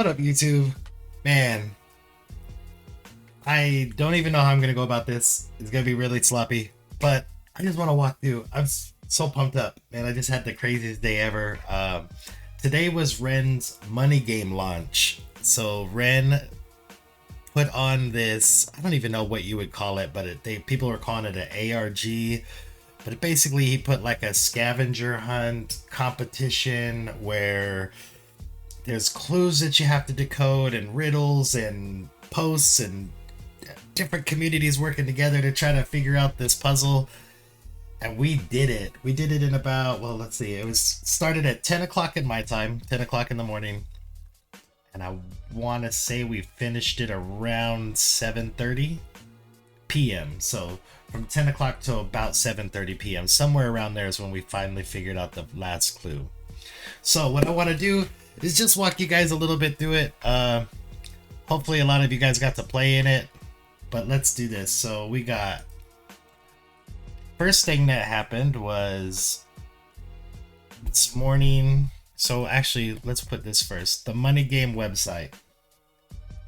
What up, YouTube? Man, I don't even know how I'm gonna go about this. It's gonna be really sloppy, but I just want to walk through. So pumped up, man. I just had the craziest day ever. Today was Ren's money game launch. So Ren put on this. I don't even know what you would call it, but people were calling it an ARG. But basically, he put like a scavenger hunt competition where there's clues that you have to decode and riddles and posts and different communities working together to try to figure out this puzzle. And we did it. We did it in about, well, let's see. It was started at 10 o'clock in my time, 10 o'clock in the morning. And I want to say we finished it around 7:30 p.m. So from 10 o'clock to about 7:30 p.m. Somewhere around there is when we finally figured out the last clue. So what I want to do is just walk you guys a little bit through it. Hopefully a lot of you guys got to play in it, but let's do this. So we got, first thing that happened was this morning. So actually, let's put this first. The Money Game website.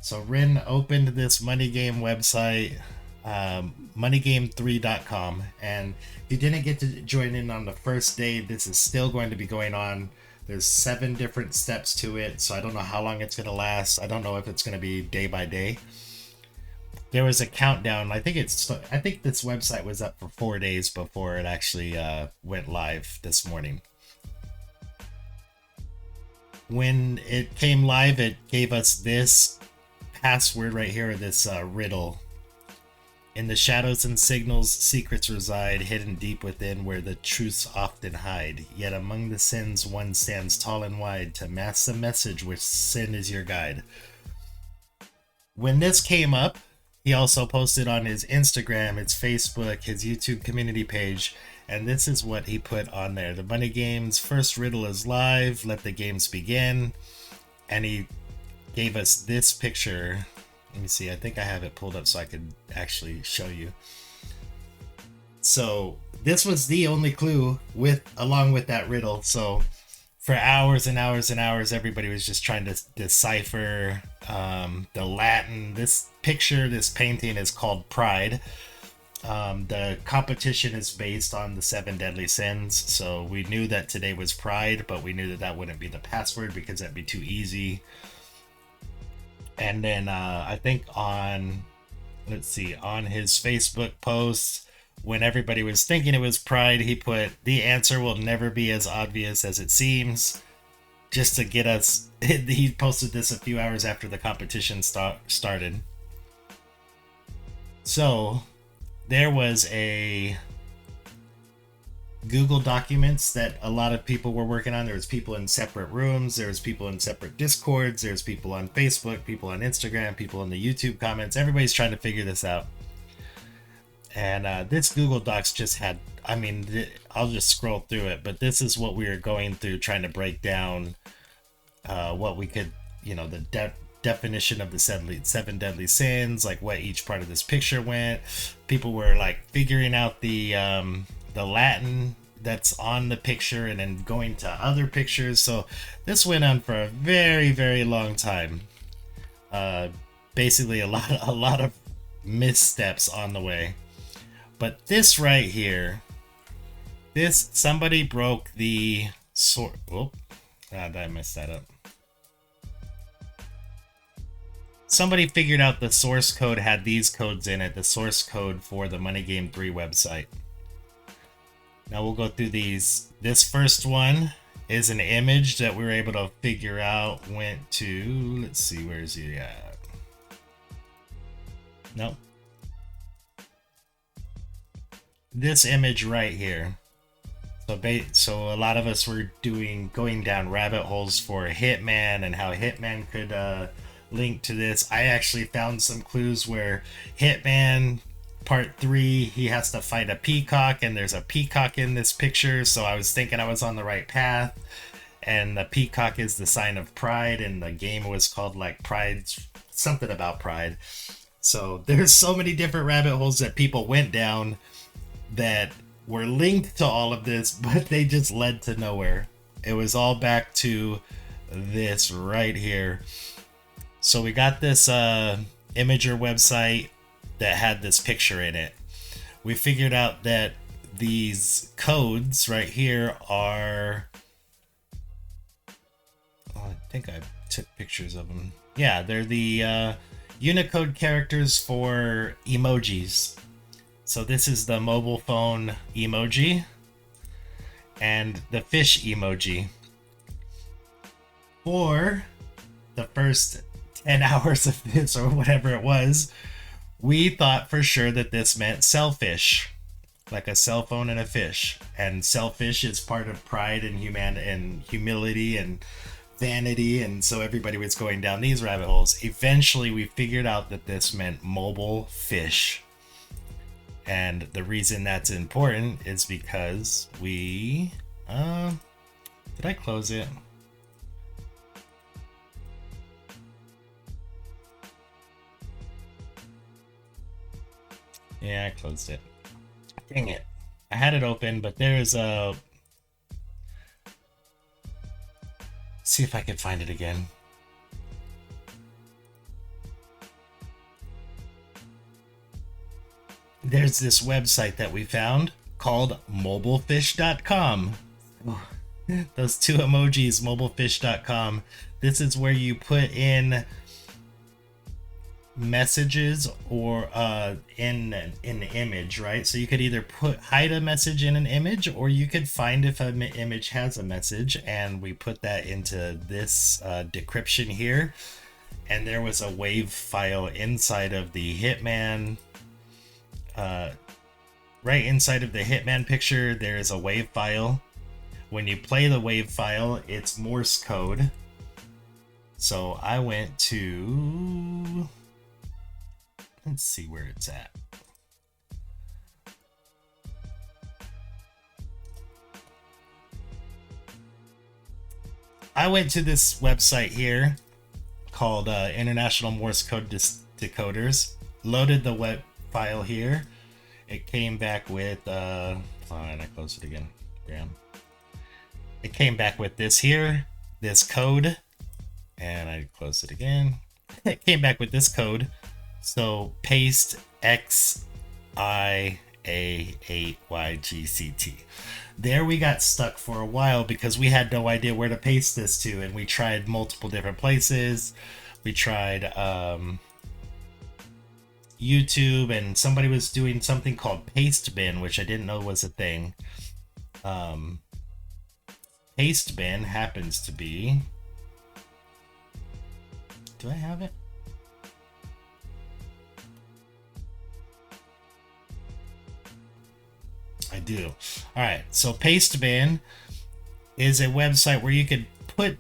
So Ren opened this Money Game website, MoneyGame3.com. And if you didn't get to join in on the first day, this is still going to be going on. There's 7 different steps to it, so I don't know how long it's going to last. I don't know if it's going to be day by day. There was a countdown. I think this website was up for 4 days before it actually went live this morning. When it came live, it gave us this password right here, this riddle. In the shadows and signals, secrets reside, hidden deep within where the truths often hide. Yet among the sins, one stands tall and wide to mask the message which sin is your guide. When this came up, he also posted on his Instagram, his Facebook, his YouTube community page, and this is what he put on there. The Money Game's first riddle is live. Let the games begin. And he gave us this picture. Let me see. I think I have it pulled up so I could actually show you. So this was the only clue along with that riddle. So for hours and hours and hours, everybody was just trying to decipher the Latin. This picture, this painting is called Pride. The competition is based on the 7 deadly sins. So we knew that today was Pride, but we knew that wouldn't be the password because that'd be too easy. And then I think on his Facebook post, when everybody was thinking it was Pride, he put, the answer will never be as obvious as it seems, just to get us. He posted this a few hours after the competition started. So there was a Google Documents that a lot of people were working on. There was people in separate rooms. There was people in separate Discords. There's people on Facebook, people on Instagram, people in the YouTube comments. Everybody's trying to figure this out. And this Google Docs just had, I'll just scroll through it, but this is what we were going through, trying to break down what we could, the definition of the 7 deadly sins, like what each part of this picture went. People were like figuring out the Latin that's on the picture and then going to other pictures. So this went on for a very, very long time. Basically a lot of missteps on the way. But this right here, somebody broke the source. Oh, I messed that up. Somebody figured out the source code had these codes in it, the source code for the Money Game 3 website. Now we'll go through these. This first one is an image that we were able to figure out went to, let's see, where is he at? Nope. This image right here. So a lot of us were going down rabbit holes for Hitman and how Hitman could link to this. I actually found some clues where Hitman Part 3, he has to fight a peacock, and there's a peacock in this picture, so I was thinking I was on the right path. And the peacock is the sign of pride, and the game was called like Pride, something about pride. So there's so many different rabbit holes that people went down that were linked to all of this, but they just led to nowhere. It was all back to this right here. So we got this imager website that had this picture in it. We figured out that these codes right here are, oh, I think I took pictures of them. Yeah, they're the Unicode characters for emojis. So this is the mobile phone emoji and the fish emoji. For the first 10 hours of this, or whatever it was, we thought for sure that this meant selfish, like a cell phone and a fish. And selfish is part of pride and humility and vanity, and so everybody was going down these rabbit holes. Eventually we figured out that this meant mobile fish. And the reason that's important is because we did I close it? Yeah, I closed it. Dang it. I had it open, but there's a... See if I can find it again. There's this website that we found called mobilefish.com. Oh, those two emojis, mobilefish.com. This is where you put in messages or in an image, right? So you could either hide a message in an image, or you could find if an image has a message, and we put that into this decryption here. And there was a WAV file inside of the Hitman, right inside of the Hitman picture. There is a WAV file. When you play the WAV file, it's Morse code. So I went to, let's see where it's at. I went to this website here called International Morse Code Decoders, loaded the web file here. It came back with, fine, I closed it again. Damn. It came back with this here, this code, and I closed it again. It came back with this code. So paste XIA8YGCT. There we got stuck for a while because we had no idea where to paste this to, and we tried multiple different places. We tried YouTube, and somebody was doing something called Pastebin, which I didn't know was a thing. Pastebin happens to be... Do I have it? I do. Alright, so Pastebin is a website where you could put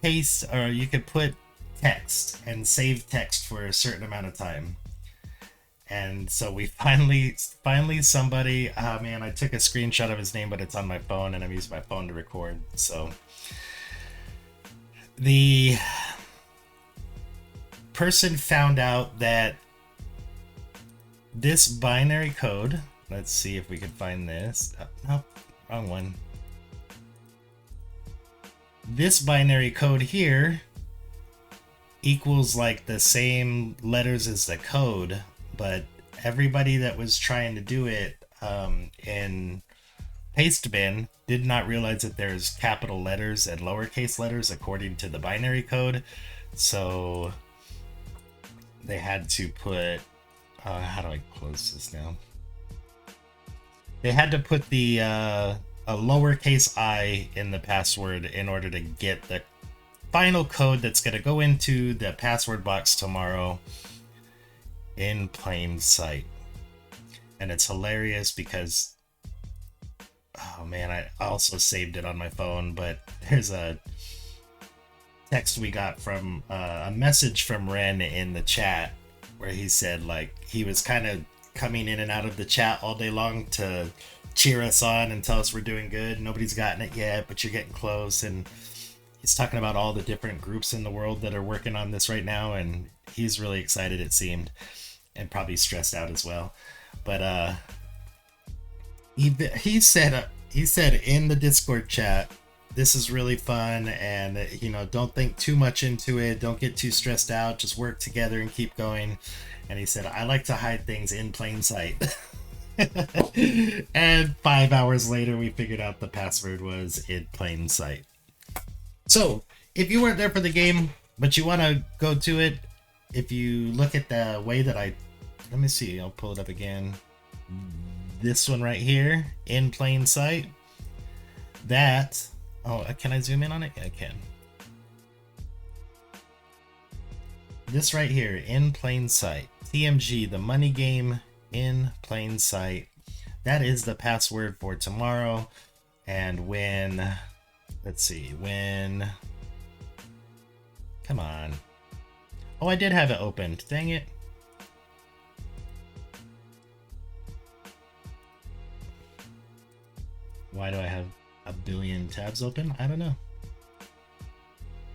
you could put text and save text for a certain amount of time. And so we finally somebody, man, I took a screenshot of his name, but it's on my phone and I'm using my phone to record. So the person found out that this binary code, let's see if we can find this. Nope, wrong one. This binary code here equals like the same letters as the code, but everybody that was trying to do it in Pastebin did not realize that there's capital letters and lowercase letters according to the binary code. So they had to put, how do I close this now? They had to put the a lowercase I in the password in order to get the final code that's going to go into the password box tomorrow in plain sight. And it's hilarious because, oh man, I also saved it on my phone, but there's a text we got from a message from Ren in the chat where he said like he was kind of coming in and out of the chat all day long to cheer us on and tell us we're doing good. Nobody's gotten it yet, but you're getting close. And he's talking about all the different groups in the world that are working on this right now, and he's really excited, it seemed, and probably stressed out as well. But he said in the Discord chat this is really fun, and you know, don't think too much into it, don't get too stressed out, just work together and keep going. And he said, I like to hide things in plain sight. And 5 hours later we figured out the password was in plain sight. So if you weren't there for the game but you want to go to it, if you look at the way that let me see, I'll pull it up again, this one right here, in plain sight, that, oh, can I zoom in on it? Yeah, I can. This right here, in plain sight, TMG, the money game in plain sight, that is the password for tomorrow. And when, let's see, when, come on, oh, I did have it opened, dang it. Why do I have a billion tabs open? I don't know.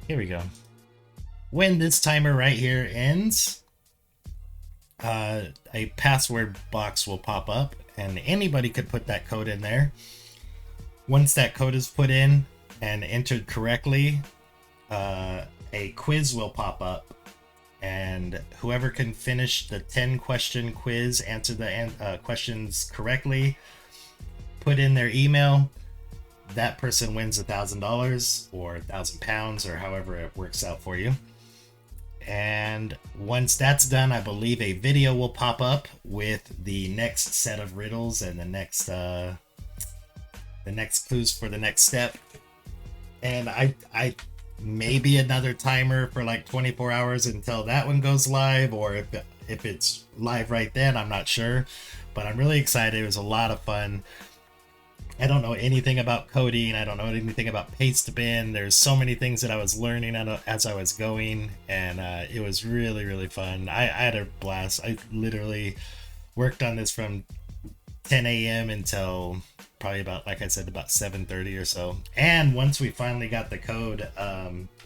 Here we go. When this timer right here ends, a password box will pop up, and anybody could put that code in there. Once that code is put in and entered correctly, a quiz will pop up, and whoever can finish the 10-question quiz, answer the questions correctly, put in their email, that person wins $1,000 or £1,000 or however it works out for you. And once that's done, I believe a video will pop up with the next set of riddles and the next clues for the next step. And I maybe another timer for like 24 hours until that one goes live, or if it's live right then, I'm not sure. But I'm really excited. It was a lot of fun. I don't know anything about coding. I don't know anything about Pastebin. There's so many things that I was learning as I was going, and it was really, really fun. I had a blast. I literally worked on this from 10 a.m. until probably about, like I said, about 7:30 or so. And once we finally got the code,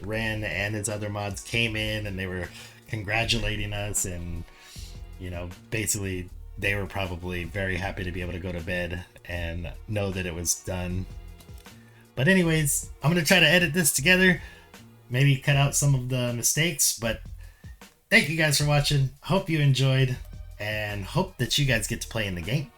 Ren and his other mods came in and they were congratulating us, and you know, basically they were probably very happy to be able to go to bed and know that it was done. But anyways, I'm going to try to edit this together, maybe cut out some of the mistakes, but thank you guys for watching. Hope you enjoyed, and hope that you guys get to play in the game.